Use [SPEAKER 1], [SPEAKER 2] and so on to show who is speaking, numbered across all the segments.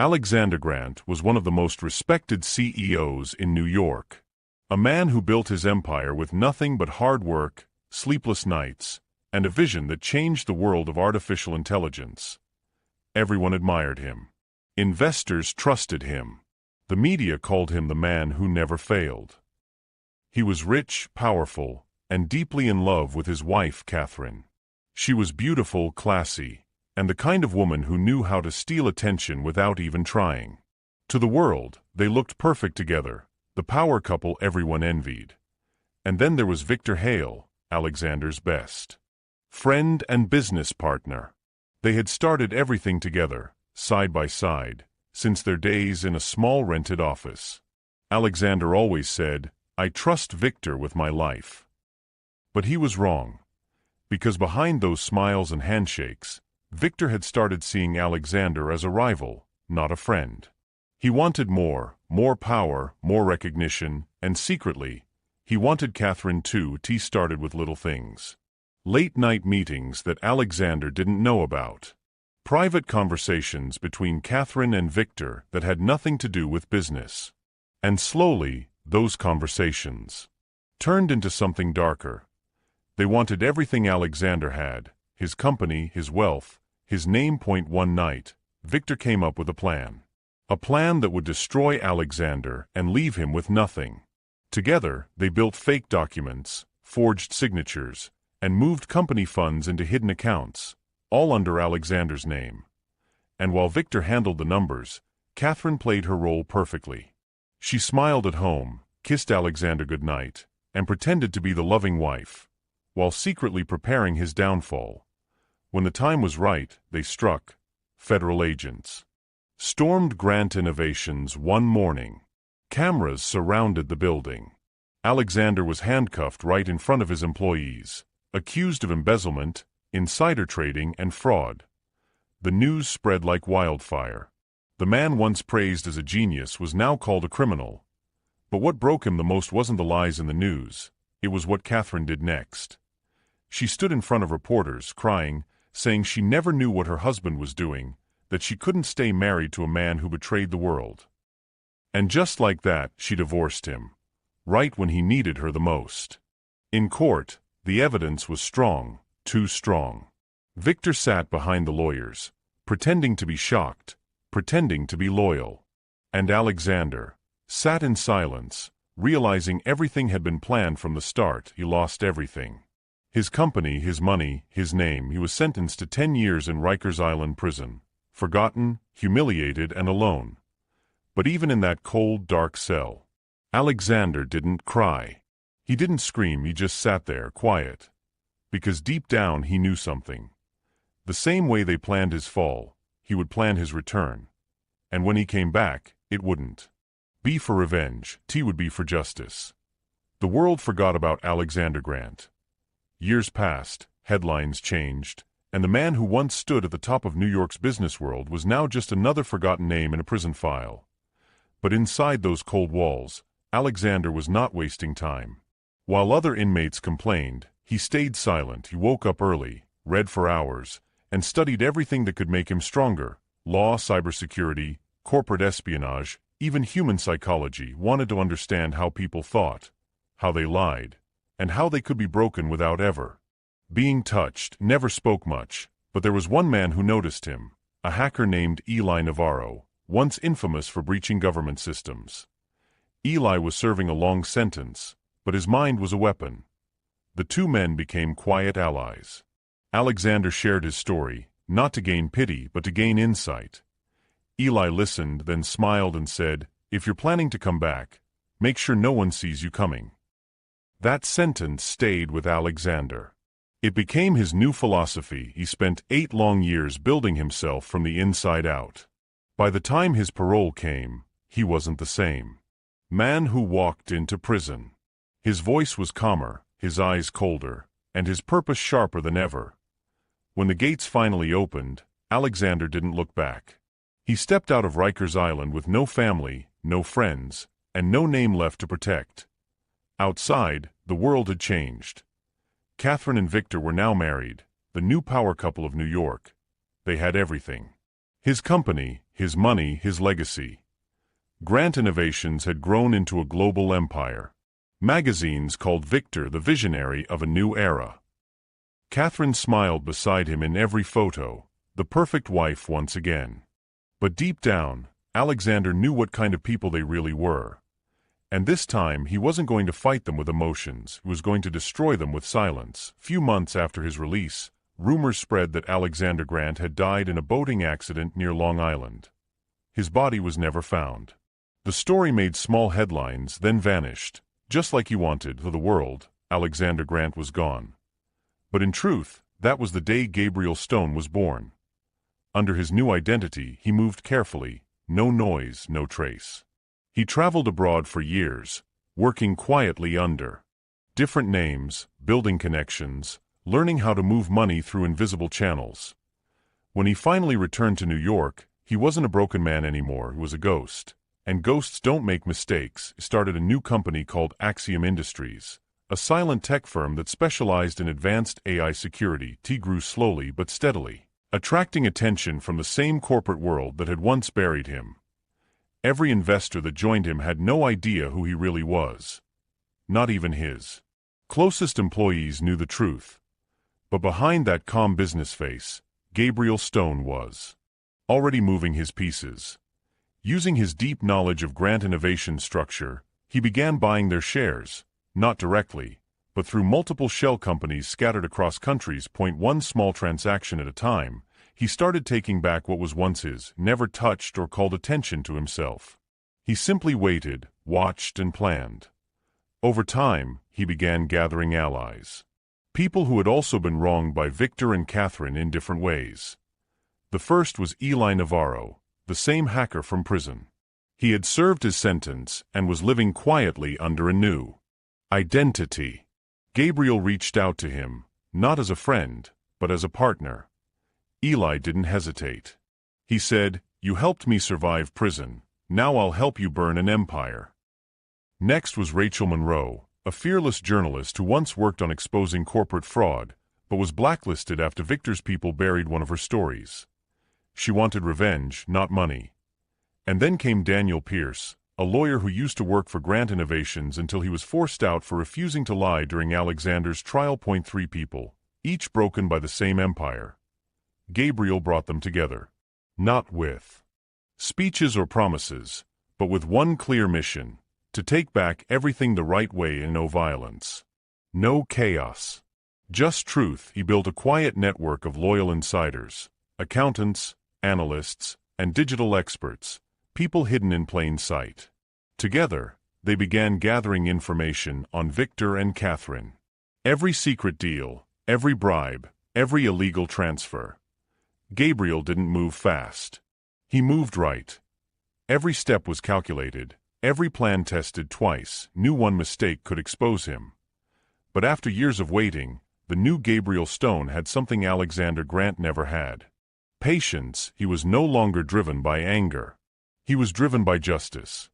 [SPEAKER 1] Alexander Grant was one of the most respected CEOs in New York. A man who built his empire with nothing but hard work, sleepless nights, and a vision that changed the world of artificial intelligence. Everyone admired him. Investors trusted him. The media called him the man who never failed. He was rich, powerful, and deeply in love with his wife, Catherine. She was beautiful, classy, and the kind of woman who knew how to steal attention without even trying. To the world, they looked perfect together, the power couple everyone envied. And then there was Victor Hale, Alexander's best friend and business partner. They had started everything together, side by side, since their days in a small rented office. Alexander always said, "I trust Victor with my life." But he was wrong. Because behind those smiles and handshakes, Victor had started seeing Alexander as a rival, not a friend. He wanted more power, more recognition, and secretly, he wanted Catherine too. He started with little things. Late-night meetings that Alexander didn't know about. Private conversations between Catherine and Victor that had nothing to do with business. And slowly, those conversations turned into something darker. They wanted everything Alexander had, his company, his wealth, his name. One night, Victor came up with a plan. A plan that would destroy Alexander and leave him with nothing. Together, they built fake documents, forged signatures, and moved company funds into hidden accounts, all under Alexander's name. And while Victor handled the numbers, Catherine played her role perfectly. She smiled at home, kissed Alexander goodnight, and pretended to be the loving wife, while secretly preparing his downfall. When the time was right, they struck. Federal agents stormed Grant Innovations one morning. Cameras surrounded the building. Alexander was handcuffed right in front of his employees, accused of embezzlement, insider trading, and fraud. The news spread like wildfire. The man once praised as a genius was now called a criminal. But what broke him the most wasn't the lies in the news, it was what Catherine did next. She stood in front of reporters, crying, saying she never knew what her husband was doing, that she couldn't stay married to a man who betrayed the world. And just like that, she divorced him, right when he needed her the most. In court, the evidence was strong, too strong. Victor sat behind the lawyers, pretending to be shocked, pretending to be loyal. And Alexander sat in silence, realizing everything had been planned from the start. He lost everything. His company, his money, his name. He was sentenced to 10 years in Rikers Island prison, forgotten, humiliated, and alone. But even in that cold, dark cell, Alexander didn't cry. He didn't scream, he just sat there, quiet. Because deep down he knew something. The same way they planned his fall, he would plan his return. And when he came back, it wouldn't be for revenge, it would be for justice. The world forgot about Alexander Grant. Years passed, headlines changed, and the man who once stood at the top of New York's business world was now just another forgotten name in a prison file. But inside those cold walls, Alexander was not wasting time. While other inmates complained, he stayed silent. He woke up early, read for hours, and studied everything that could make him stronger. Law, cybersecurity, corporate espionage, even human psychology. Wanted to understand how people thought, how they lied, and how they could be broken without ever being touched. Never spoke much, but there was one man who noticed him, a hacker named Eli Navarro, once infamous for breaching government systems. Eli was serving a long sentence, but his mind was a weapon. The two men became quiet allies. Alexander shared his story, not to gain pity but to gain insight. Eli listened, then smiled and said, "If you're planning to come back, make sure no one sees you coming." That sentence stayed with Alexander. It became his new philosophy. He spent 8 long years building himself from the inside out. By the time his parole came, he wasn't the same man who walked into prison. His voice was calmer, his eyes colder, and his purpose sharper than ever. When the gates finally opened, Alexander didn't look back. He stepped out of Rikers Island with no family, no friends, and no name left to protect. Outside, the world had changed. Catherine and Victor were now married, the new power couple of New York. They had everything. His company, his money, his legacy. Grant Innovations had grown into a global empire. Magazines called Victor the visionary of a new era. Catherine smiled beside him in every photo, the perfect wife once again. But deep down, Alexander knew what kind of people they really were. And this time he wasn't going to fight them with emotions, he was going to destroy them with silence. Few months after his release, rumors spread that Alexander Grant had died in a boating accident near Long Island. His body was never found. The story made small headlines, then vanished. Just like he wanted for the world, Alexander Grant was gone. But in truth, that was the day Gabriel Stone was born. Under his new identity, he moved carefully, no noise, no trace. He traveled abroad for years, working quietly under different names, building connections, learning how to move money through invisible channels. When he finally returned to New York, he wasn't a broken man anymore, he was a ghost. And ghosts don't make mistakes. He started a new company called Axiom Industries, a silent tech firm that specialized in advanced AI security. He grew slowly but steadily, attracting attention from the same corporate world that had once buried him. Every investor that joined him had no idea who he really was. Not even his closest employees knew the truth. But behind that calm business face, Gabriel Stone was already moving his pieces. Using his deep knowledge of Grant Innovations' structure, he began buying their shares, not directly, but through multiple shell companies scattered across countries. One small transaction at a time, he started taking back what was once his, never touched or called attention to himself. He simply waited, watched, and planned. Over time, he began gathering allies. People who had also been wronged by Victor and Catherine in different ways. The first was Eli Navarro, the same hacker from prison. He had served his sentence and was living quietly under a new identity. Gabriel reached out to him, not as a friend, but as a partner. Eli didn't hesitate. He said, "You helped me survive prison, now I'll help you burn an empire." Next was Rachel Monroe, a fearless journalist who once worked on exposing corporate fraud, but was blacklisted after Victor's people buried one of her stories. She wanted revenge, not money. And then came Daniel Pierce, a lawyer who used to work for Grant Innovations until he was forced out for refusing to lie during Alexander's trial. 3 people, each broken by the same empire. Gabriel brought them together. Not with speeches or promises, but with one clear mission: to take back everything the right way and no violence. No chaos. Just truth. He built a quiet network of loyal insiders, accountants, analysts, and digital experts, people hidden in plain sight. Together, they began gathering information on Victor and Catherine. Every secret deal, every bribe, every illegal transfer. Gabriel didn't move fast. He moved right. Every step was calculated, every plan tested twice, knew one mistake could expose him. But after years of waiting, the new Gabriel Stone had something Alexander Grant never had. Patience. He was no longer driven by anger. He was driven by justice.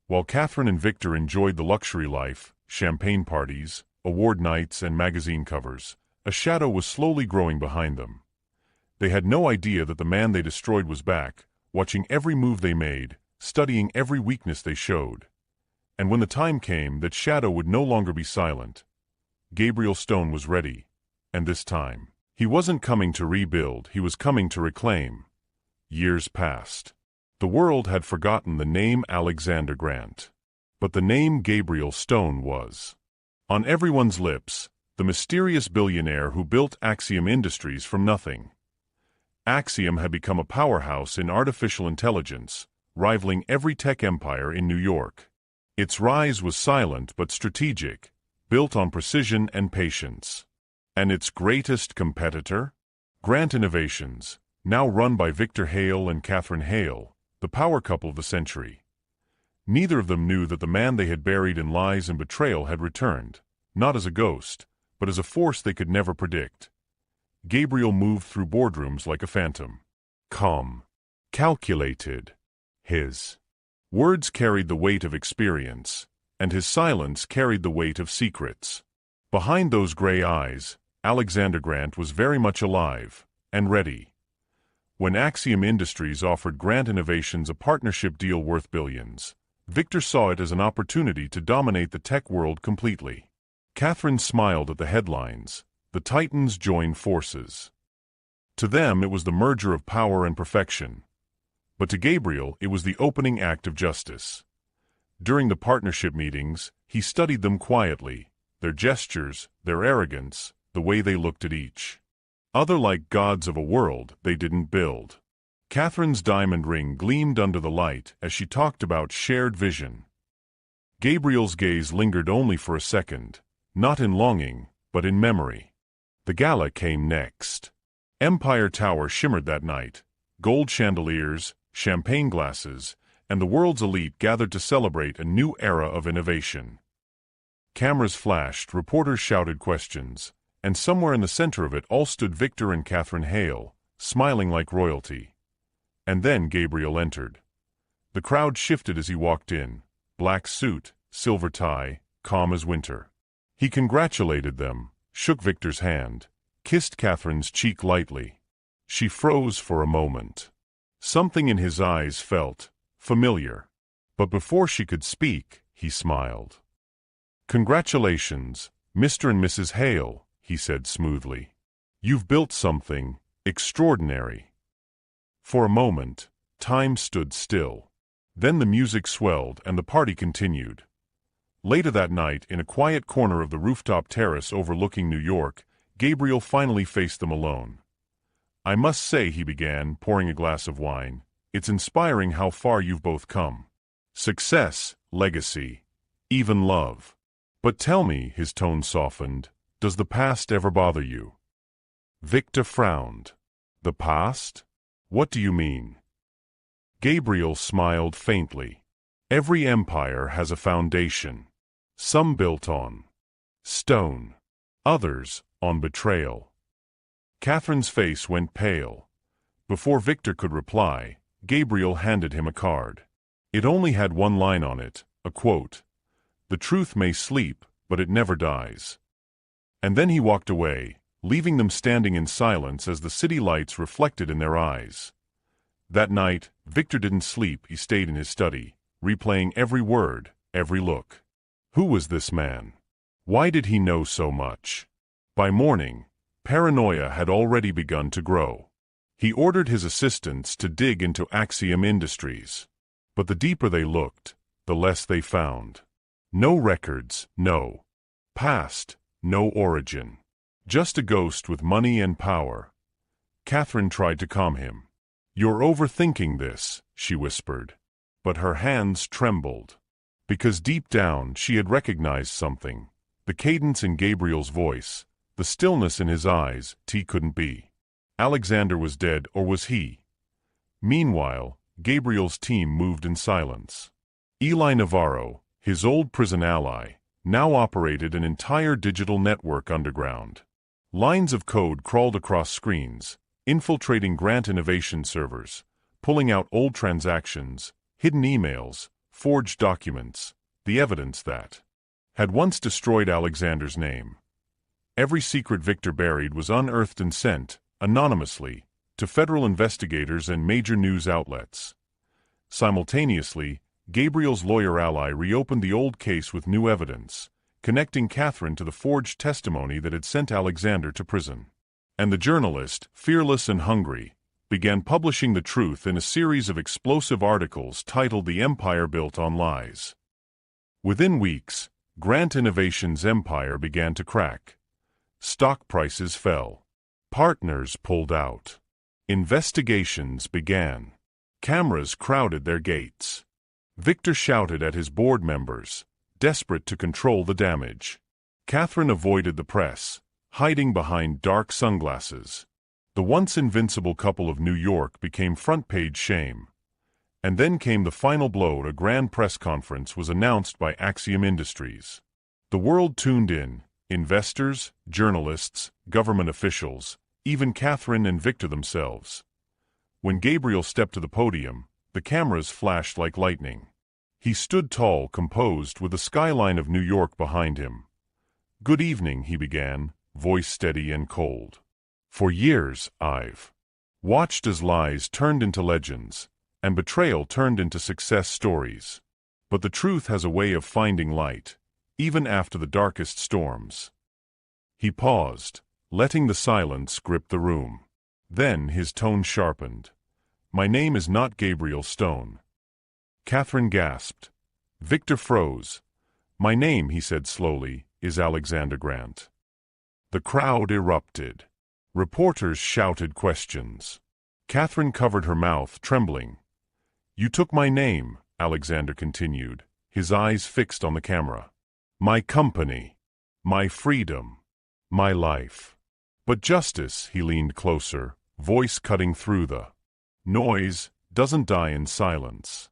[SPEAKER 1] While Catherine and Victor enjoyed the luxury life, champagne parties, award nights, and magazine covers, a shadow was slowly growing behind them. They had no idea that the man they destroyed was back, watching every move they made, studying every weakness they showed. And when the time came, that shadow would no longer be silent. Gabriel Stone was ready. And this time, he wasn't coming to rebuild, he was coming to reclaim. Years passed. The world had forgotten the name Alexander Grant. But the name Gabriel Stone was on everyone's lips, the mysterious billionaire who built Axiom Industries from nothing. Axiom had become a powerhouse in artificial intelligence, rivaling every tech empire in New York. Its rise was silent but strategic, built on precision and patience. And its greatest competitor? Grant Innovations, now run by Victor Hale and Catherine Hale, the power couple of the century. Neither of them knew that the man they had buried in lies and betrayal had returned, not as a ghost, but as a force they could never predict. Gabriel moved through boardrooms like a phantom. Calm. Calculated. His words carried the weight of experience, and his silence carried the weight of secrets. Behind those gray eyes, Alexander Grant was very much alive, and ready. When Axiom Industries offered Grant Innovations a partnership deal worth billions, Victor saw it as an opportunity to dominate the tech world completely. Catherine smiled at the headlines. The Titans join forces. To them, it was the merger of power and perfection. But to Gabriel, it was the opening act of justice. During the partnership meetings, he studied them quietly, their gestures, their arrogance, the way they looked at each other like gods of a world they didn't build. Catherine's diamond ring gleamed under the light as she talked about shared vision. Gabriel's gaze lingered only for a second, not in longing, but in memory. The gala came next. Empire Tower shimmered that night, gold chandeliers, champagne glasses, and the world's elite gathered to celebrate a new era of innovation. Cameras flashed, reporters shouted questions, and somewhere in the center of it all stood Victor and Catherine Hale, smiling like royalty. And then Gabriel entered. The crowd shifted as he walked in, black suit, silver tie, calm as winter. He congratulated them, shook Victor's hand, kissed Catherine's cheek lightly. She froze for a moment. Something in his eyes felt familiar. But before she could speak, he smiled. "Congratulations, Mr. and Mrs. Hale," he said smoothly. "You've built something extraordinary." For a moment, time stood still. Then the music swelled and the party continued. Later that night, in a quiet corner of the rooftop terrace overlooking New York, Gabriel finally faced them alone. "I must say," he began, pouring a glass of wine, "it's inspiring how far you've both come. Success, legacy, even love. But tell me," his tone softened, "does the past ever bother you?" Victor frowned. "The past? What do you mean?" Gabriel smiled faintly. "Every empire has a foundation. Some built on stone, others on betrayal." Catherine's face went pale. Before Victor could reply, Gabriel handed him a card. It only had one line on it, a quote: "The truth may sleep, but it never dies." And then he walked away, leaving them standing in silence as the city lights reflected in their eyes. That night, Victor didn't sleep. He stayed in his study, replaying every word, every look. Who was this man? Why did he know so much? By morning, paranoia had already begun to grow. He ordered his assistants to dig into Axiom Industries. But the deeper they looked, the less they found. No records, no past, no origin. Just a ghost with money and power. Catherine tried to calm him. "You're overthinking this," she whispered. But her hands trembled. Because deep down she had recognized something. The cadence in Gabriel's voice, the stillness in his eyes. T couldn't be. Alexander was dead, or was he? Meanwhile, Gabriel's team moved in silence. Eli Navarro, his old prison ally, now operated an entire digital network underground. Lines of code crawled across screens, infiltrating Grant Innovation servers, pulling out old transactions, hidden emails, forged documents, the evidence that had once destroyed Alexander's name. Every secret Victor buried was unearthed and sent, anonymously, to federal investigators and major news outlets. Simultaneously, Gabriel's lawyer ally reopened the old case with new evidence, connecting Catherine to the forged testimony that had sent Alexander to prison. And the journalist, fearless and hungry, began publishing the truth in a series of explosive articles titled "The Empire Built on Lies." Within weeks, Grant Innovations' empire began to crack. Stock prices fell. Partners pulled out. Investigations began. Cameras crowded their gates. Victor shouted at his board members, desperate to control the damage. Catherine avoided the press, hiding behind dark sunglasses. The once invincible couple of New York became front-page shame. And then came the final blow. A grand press conference was announced by Axiom Industries. The world tuned in, investors, journalists, government officials, even Catherine and Victor themselves. When Gabriel stepped to the podium, the cameras flashed like lightning. He stood tall, composed, with the skyline of New York behind him. "Good evening," he began, voice steady and cold. "For years, I've watched as lies turned into legends, and betrayal turned into success stories. But the truth has a way of finding light, even after the darkest storms. He paused, letting the silence grip the room. Then his tone sharpened. "My name is not Gabriel Stone." Catherine gasped. Victor froze. "My name," he said slowly, "is Alexander Grant." The crowd erupted. Reporters shouted questions. Catherine covered her mouth, trembling. "You took my name," Alexander continued, his eyes fixed on the camera. "My company, my freedom, my life." "But justice," he leaned closer, voice cutting through the noise, "doesn't die in silence."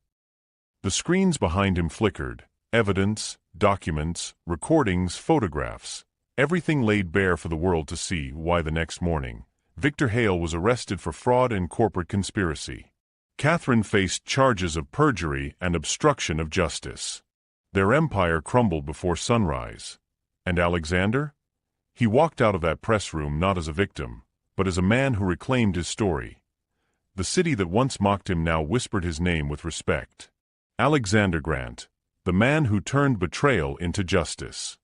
[SPEAKER 1] The screens behind him flickered. Evidence, documents, recordings, photographs. Everything laid bare for the world to see. Why, the next morning, Victor Hale was arrested for fraud and corporate conspiracy. Catherine faced charges of perjury and obstruction of justice. Their empire crumbled before sunrise. And Alexander? He walked out of that press room not as a victim, but as a man who reclaimed his story. The city that once mocked him now whispered his name with respect. Alexander Grant, the man who turned betrayal into justice.